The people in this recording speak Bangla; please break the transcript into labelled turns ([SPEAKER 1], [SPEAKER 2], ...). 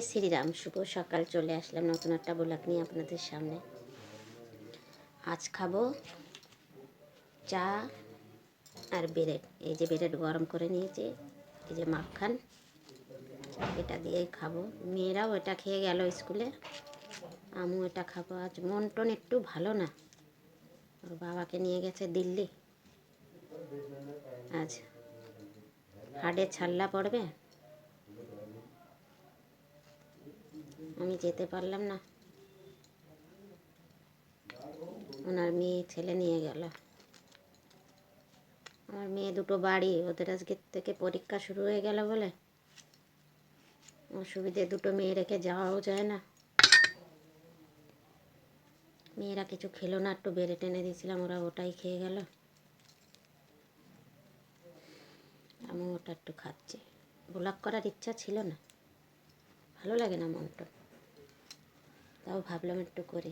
[SPEAKER 1] শ্রীরাম, শুভ সকাল। চলে আসলাম নতুন একটা ব্লগ নিয়ে আপনাদের সামনে। আজ খাবো চা আর ব্রেড। এই যে ব্রেড গরম করে নিয়েছি, এই যে মাখন, এটা দিয়েই খাবো। মেয়েরাও এটা খেয়ে গেল স্কুলে, আমিও এটা খাবো। আজ মন টন একটু ভালো না, ওর বাবাকে নিয়ে গেছে দিল্লি। আজ হাড়ে ছাল্লা পড়বে, আমি যেতে পারলাম না। ওনার মেয়ে ছেলে নিয়ে গেল। আমার মেয়ে দুটো বাড়ি, ওদের আজকে থেকে পরীক্ষা শুরু হয়ে গেল বলে অসুবিধে, দুটো মেয়ে রেখে যাওয়াও যায় না। মেয়েরা কিছু খেলো না, একটু বেড়ে টেনে দিয়েছিলাম, ওরা ওটাই খেয়ে গেল। আমি ওটা একটু খাচ্ছি। ব্লগ করার ইচ্ছা ছিল না, ভালো লাগে না মনটা, তাও ভাবলাম একটু করি।